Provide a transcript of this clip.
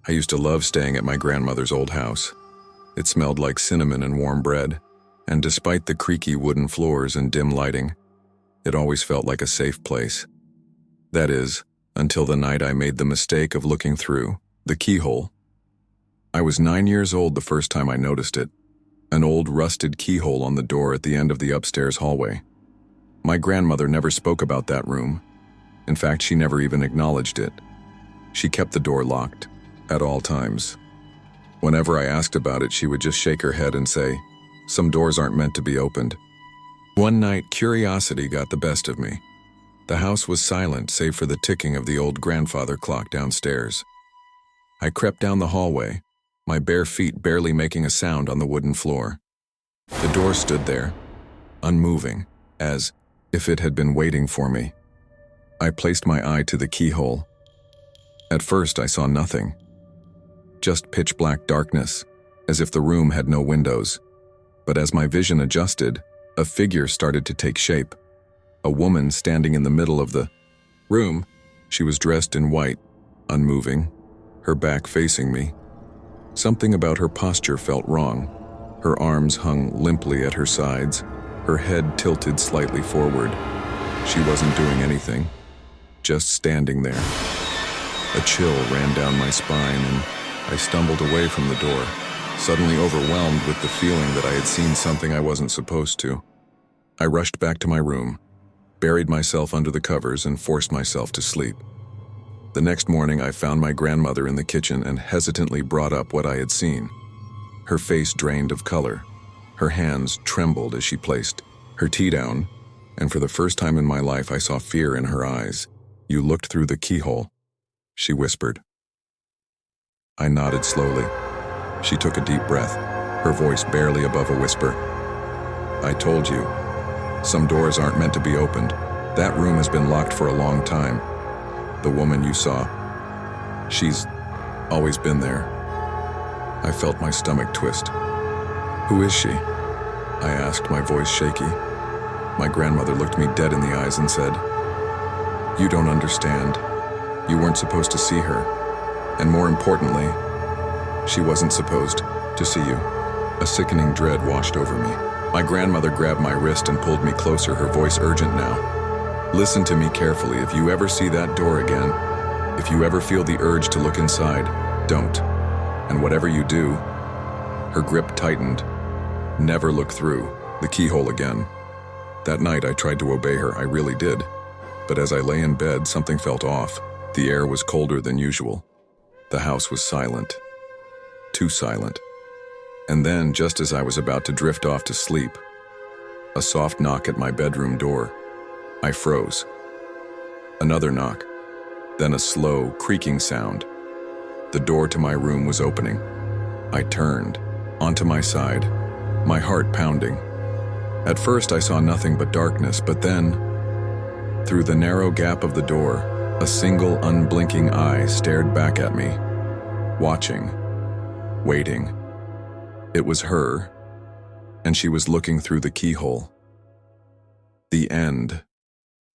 I used to love staying at my grandmother's old house. It smelled like cinnamon and warm bread, and despite the creaky wooden floors and dim lighting, it always felt like a safe place. That is, until the night I made the mistake of looking through the keyhole. I was 9 years old the first time I noticed it, an old rusted keyhole on the door at the end of the upstairs hallway. My grandmother never spoke about that room. In fact, she never even acknowledged it. She kept the door locked, at all times. Whenever I asked about it, she would just shake her head and say, "Some doors aren't meant to be opened." One night, curiosity got the best of me. The house was silent, save for the ticking of the old grandfather clock downstairs. I crept down the hallway, my bare feet barely making a sound on the wooden floor. The door stood there, unmoving, as if it had been waiting for me. I placed my eye to the keyhole. At first, I saw nothing. Just pitch-black darkness, as if the room had no windows. But as my vision adjusted, a figure started to take shape. A woman standing in the middle of the room. She was dressed in white, unmoving, her back facing me. Something about her posture felt wrong. Her arms hung limply at her sides, her head tilted slightly forward. She wasn't doing anything, just standing there. A chill ran down my spine and I stumbled away from the door, suddenly overwhelmed with the feeling that I had seen something I wasn't supposed to. I rushed back to my room, buried myself under the covers, and forced myself to sleep. The next morning, I found my grandmother in the kitchen and hesitantly brought up what I had seen. Her face drained of color. Her hands trembled as she placed her tea down, and for the first time in my life, I saw fear in her eyes. "You looked through the keyhole," she whispered. I nodded slowly. She took a deep breath, her voice barely above a whisper. "I told you. Some doors aren't meant to be opened. That room has been locked for a long time. The woman you saw, she's always been there." I felt my stomach twist. "Who is she?" I asked, my voice shaky. My grandmother looked me dead in the eyes and said, "You don't understand. You weren't supposed to see her. And more importantly, she wasn't supposed to see you." A sickening dread washed over me. My grandmother grabbed my wrist and pulled me closer, her voice urgent now. "Listen to me carefully. If you ever see that door again, if you ever feel the urge to look inside, don't. And whatever you do," her grip tightened, "never look through the keyhole again." That night I tried to obey her, I really did. But as I lay in bed, something felt off. The air was colder than usual. The house was silent. Too silent. And then, just as I was about to drift off to sleep, a soft knock at my bedroom door. I froze. Another knock. Then a slow, creaking sound. The door to my room was opening. I turned, onto my side, my heart pounding. At first I saw nothing but darkness, but then, through the narrow gap of the door, a single unblinking eye stared back at me, watching, waiting. It was her, and she was looking through the keyhole. The end.